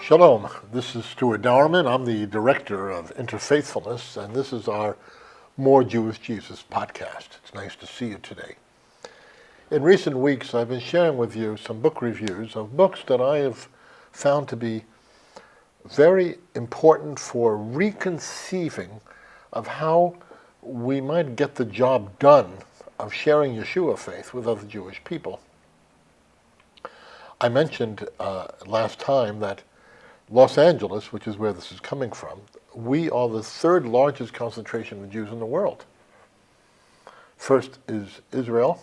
Shalom, this is Stuart Dowerman. I'm the Director of Interfaithfulness, and this is our More Jewish Jesus podcast. It's nice to see you today. In recent weeks, I've been sharing with you some book reviews of books that I have found to be very important for reconceiving of how we might get the job done of sharing Yeshua faith with other Jewish people. I mentioned last time that Los Angeles, which is where this is coming from, we are the third largest concentration of Jews in the world. First is Israel,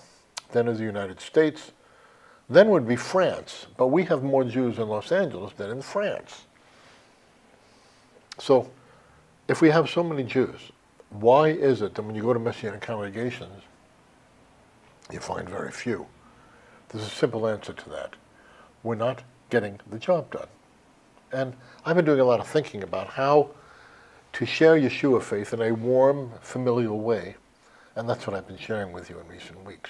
then is the United States, then would be France, but we have more Jews in Los Angeles than in France. So, if we have so many Jews, why is it that when you go to Messianic congregations, you find very few? There's a simple answer to that. We're not getting the job done. And I've been doing a lot of thinking about how to share Yeshua faith in a warm, familial way, and that's what I've been sharing with you in recent weeks.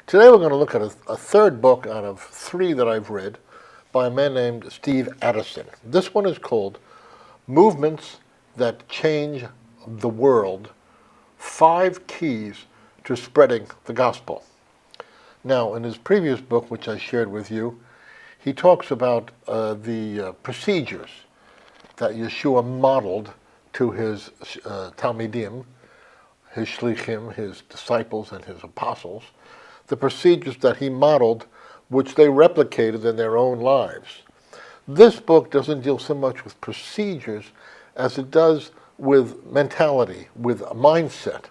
Today we're going to look at a third book out of three that I've read by a man named Steve Addison. This one is called Movements That Change the World, 5 Keys to Spreading the Gospel. Now, in his previous book, which I shared with you, he talks about the procedures that Yeshua modeled to his Talmidim, his Shlichim, his disciples and his apostles, the procedures that he modeled, which they replicated in their own lives. This book doesn't deal so much with procedures as it does with mentality, with a mindset.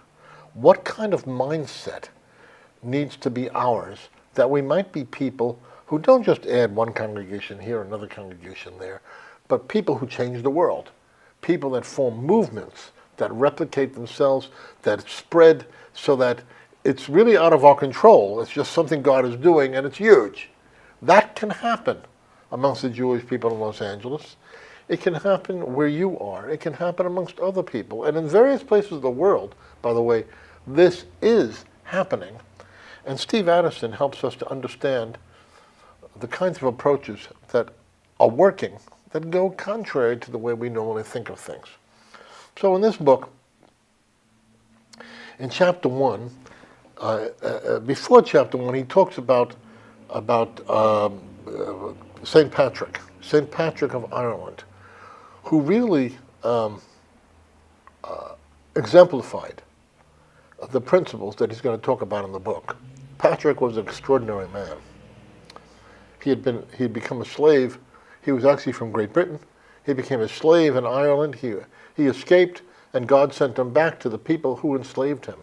What kind of mindset needs to be ours that we might be people who don't just add one congregation here, another congregation there, but people who change the world, people that form movements, that replicate themselves, that spread so that it's really out of our control. It's just something God is doing, and it's huge. That can happen amongst the Jewish people in Los Angeles. It can happen where you are. It can happen amongst other people. And in various places of the world, by the way, this is happening. And Steve Addison helps us to understand the kinds of approaches that are working, that go contrary to the way we normally think of things. So in this book, in chapter 1, before chapter 1, he talks about St. Patrick of Ireland, who really exemplified the principles that he's going to talk about in the book. Patrick was an extraordinary man. He had become a slave. He was actually from Great Britain. He became a slave in Ireland. He escaped, and God sent him back to the people who enslaved him.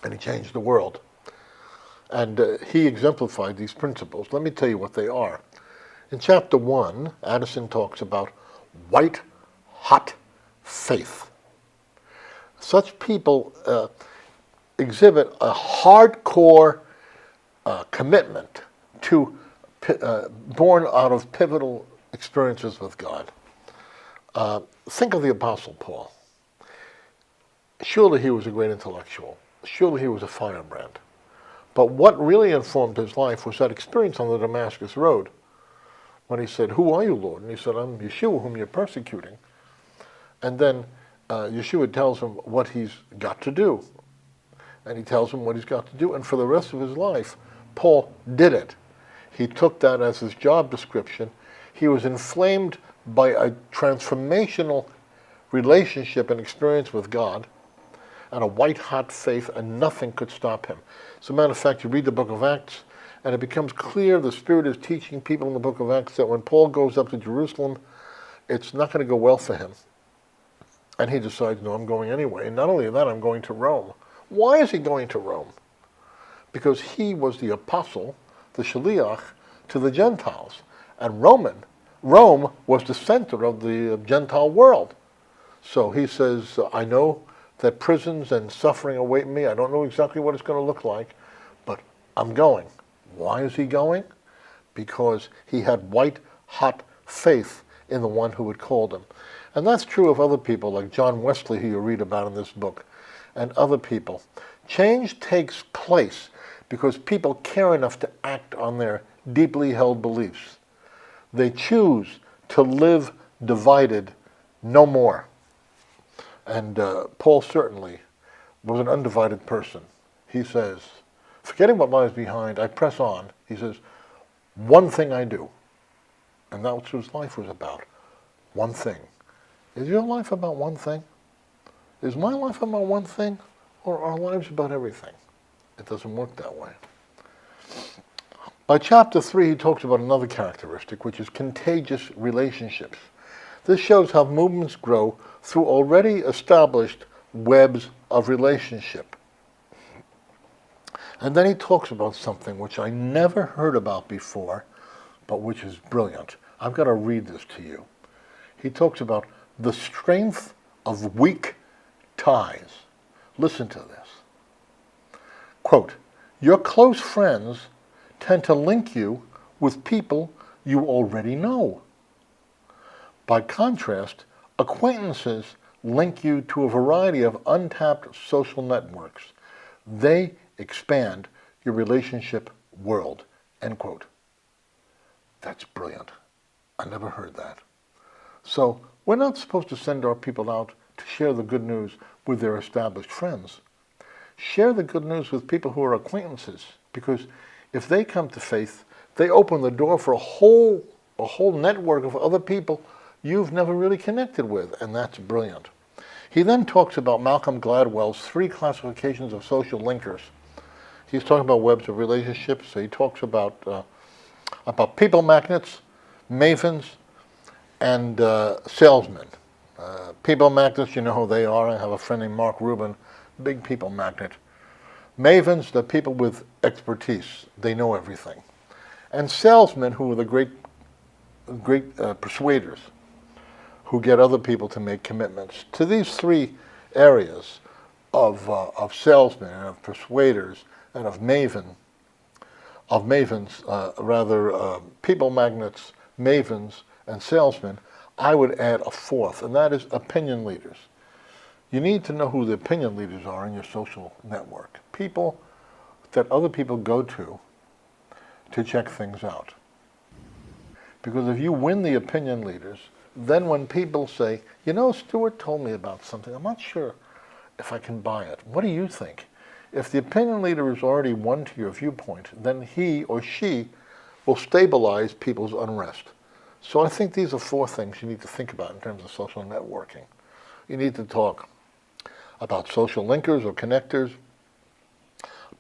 And he changed the world. And he exemplified these principles. Let me tell you what they are. In chapter 1, Addison talks about white-hot faith. Such people exhibit a hardcore commitment born out of pivotal experiences with God. Think of the Apostle Paul. Surely he was a great intellectual. Surely he was a firebrand. But what really informed his life was that experience on the Damascus Road when he said, "Who are you, Lord?" And he said, "I'm Yeshua, whom you're persecuting." And then Yeshua tells him what he's got to do. And he tells him what he's got to do. And for the rest of his life, Paul did it. He took that as his job description. He was inflamed by a transformational relationship and experience with God and a white-hot faith, and nothing could stop him. As a matter of fact, you read the book of Acts, and it becomes clear the Spirit is teaching people in the book of Acts that when Paul goes up to Jerusalem, it's not going to go well for him. And he decides, no, I'm going anyway. And not only that, I'm going to Rome. Why is he going to Rome? Because he was the apostle, the shaliach, to the Gentiles. And Rome was the center of the Gentile world. So he says, I know that prisons and suffering await me. I don't know exactly what it's going to look like, but I'm going. Why is he going? Because he had white-hot faith in the one who had called him. And that's true of other people like John Wesley, who you read about in this book, and other people. Change takes place because people care enough to act on their deeply held beliefs. They choose to live divided no more. And Paul certainly was an undivided person. He says, forgetting what lies behind, I press on. He says, one thing I do. And that's what his life was about. One thing. Is your life about one thing? Is my life about one thing? Or are our lives about everything? It doesn't work that way. By chapter 3, he talks about another characteristic, which is contagious relationships. This shows how movements grow through already established webs of relationship. And then he talks about something which I never heard about before, but which is brilliant. I've got to read this to you. He talks about the strength of weak ties. Listen to this. Quote, your close friends tend to link you with people you already know. By contrast, acquaintances link you to a variety of untapped social networks. They expand your relationship world. End quote. That's brilliant. I never heard that. So we're not supposed to send our people out to share the good news with their established friends. Share the good news with people who are acquaintances, because if they come to faith, they open the door for a whole network of other people you've never really connected with, and that's brilliant. He then talks about Malcolm Gladwell's 3 classifications of social linkers. He's talking about webs of relationships, so he talks about people magnets, mavens, and salesmen. People magnets, you know who they are. I have a friend named Mark Rubin, big people magnet. Mavens, the people with expertise. They know everything. And salesmen, who are the great persuaders, who get other people to make commitments. To these 3 areas of salesmen and of persuaders and of mavens, people magnets, mavens, and salesmen, I would add a 4th, and that is opinion leaders. You need to know who the opinion leaders are in your social network. People that other people go to check things out. Because if you win the opinion leaders, then when people say, you know, Stuart told me about something, I'm not sure if I can buy it. What do you think? If the opinion leader is already won to your viewpoint, then he or she will stabilize people's unrest. So I think these are 4 things you need to think about in terms of social networking. You need to talk about social linkers or connectors,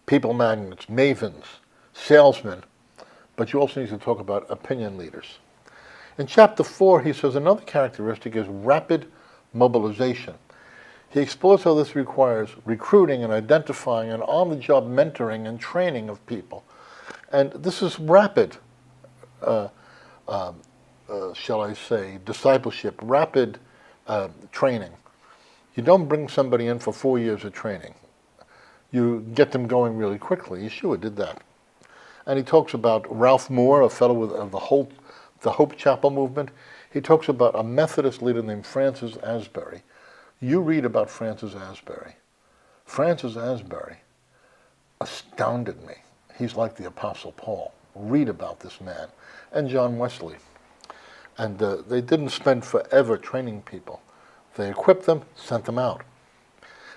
people magnets, mavens, salesmen, but you also need to talk about opinion leaders. In chapter 4, he says another characteristic is rapid mobilization. He explores how this requires recruiting and identifying and on-the-job mentoring and training of people. And this is rapid, shall I say, discipleship, rapid training. You don't bring somebody in for 4 years of training. You get them going really quickly. Yeshua did that. And he talks about Ralph Moore, a fellow with the Hope Chapel movement. He talks about a Methodist leader named Francis Asbury. You read about Francis Asbury. Francis Asbury astounded me. He's like the Apostle Paul. Read about this man. And John Wesley. And they didn't spend forever training people. They equipped them, sent them out.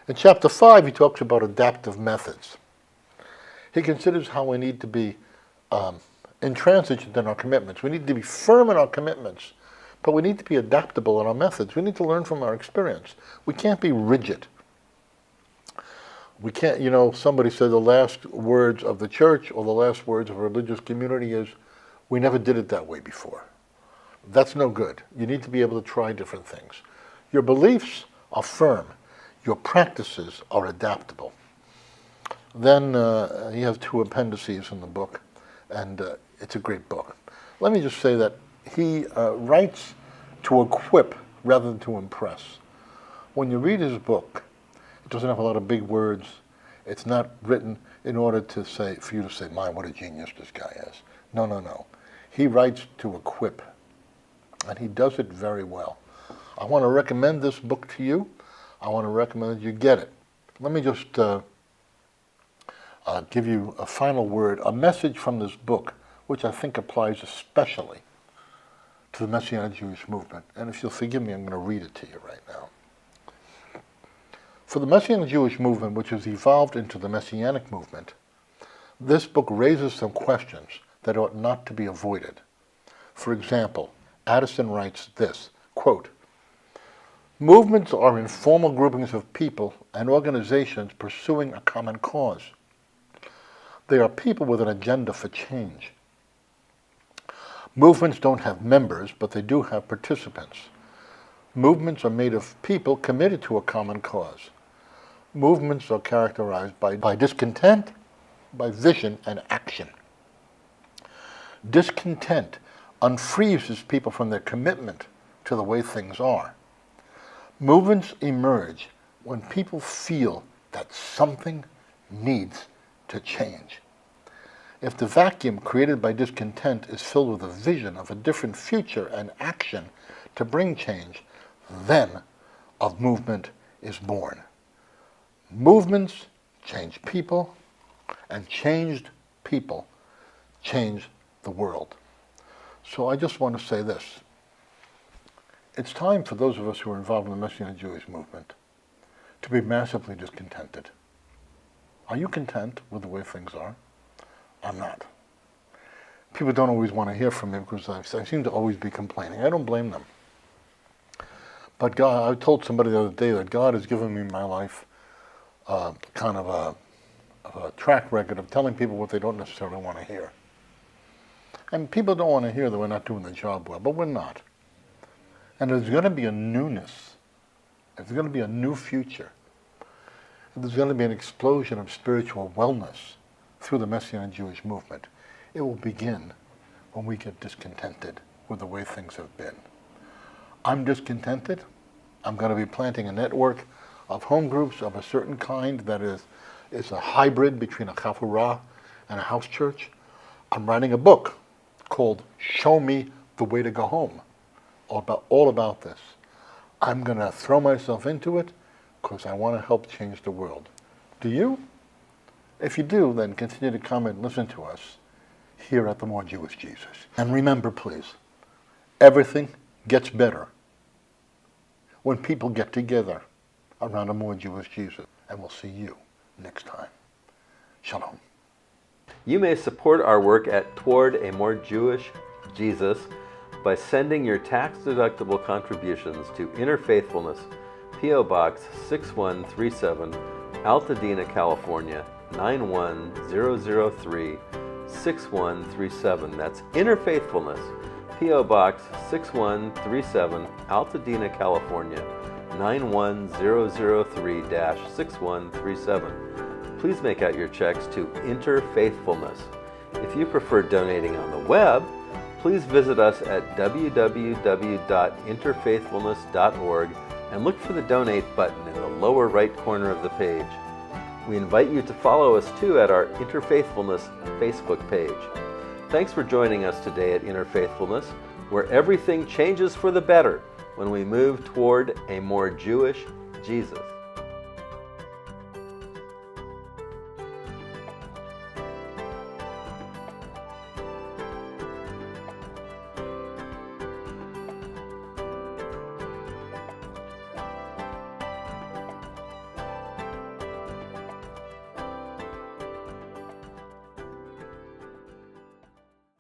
In chapter 5, he talks about adaptive methods. He considers how we need to be intransigent in our commitments. We need to be firm in our commitments, but we need to be adaptable in our methods. We need to learn from our experience. We can't be rigid. We can't, you know, somebody said the last words of the church or the last words of a religious community is, we never did it that way before. That's no good. You need to be able to try different things. Your beliefs are firm. Your practices are adaptable. Then he has 2 appendices in the book, and it's a great book. Let me just say that he writes to equip rather than to impress. When you read his book, it doesn't have a lot of big words. It's not written in order to say, for you to say, my, what a genius this guy is. No, no, no. He writes to equip, and he does it very well. I want to recommend this book to you. I want to recommend that you get it. Let me just give you a final word, a message from this book, which I think applies especially to the Messianic Jewish movement. And if you'll forgive me, I'm going to read it to you right now. For the Messianic Jewish movement, which has evolved into the Messianic movement, this book raises some questions that ought not to be avoided. For example, Addison writes this, quote, "Movements are informal groupings of people and organizations pursuing a common cause. They are people with an agenda for change. Movements don't have members, but they do have participants. Movements are made of people committed to a common cause. Movements are characterized by discontent, by vision and action. Discontent unfreezes people from their commitment to the way things are. Movements emerge when people feel that something needs to change. If the vacuum created by discontent is filled with a vision of a different future and action to bring change, then a movement is born. Movements change people, and changed people change the world." So I just want to say this. It's time for those of us who are involved in the Messianic Jewish movement to be massively discontented. Are you content with the way things are? I'm not. People don't always want to hear from me because I seem to always be complaining. I don't blame them. But God, I told somebody the other day that God has given me in my life kind of a track record of telling people what they don't necessarily want to hear. And people don't want to hear that we're not doing the job well, but we're not. And there's going to be a newness. There's going to be a new future. There's going to be an explosion of spiritual wellness through the Messianic Jewish movement. It will begin when we get discontented with the way things have been. I'm discontented. I'm going to be planting a network of home groups of a certain kind that is a hybrid between a chavurah and a house church. I'm writing a book called Show Me the Way to Go Home, all about this. I'm going to throw myself into it because I want to help change the world. Do you? If you do, then continue to come and listen to us here at the More Jewish Jesus. And remember, please, everything gets better when people get together around a More Jewish Jesus. And we'll see you next time. Shalom. You may support our work at Toward a More Jewish Jesus by sending your tax-deductible contributions to Interfaithfulness, P.O. Box 6137, Altadena, California 91003, 6137. That's Interfaithfulness, P.O. Box 6137, Altadena, California 91003-6137. Please make out your checks to Interfaithfulness. If you prefer donating on the web, please visit us at www.interfaithfulness.org and look for the Donate button in the lower right corner of the page. We invite you to follow us too at our Interfaithfulness Facebook page. Thanks for joining us today at Interfaithfulness, where everything changes for the better when we move toward a more Jewish Jesus.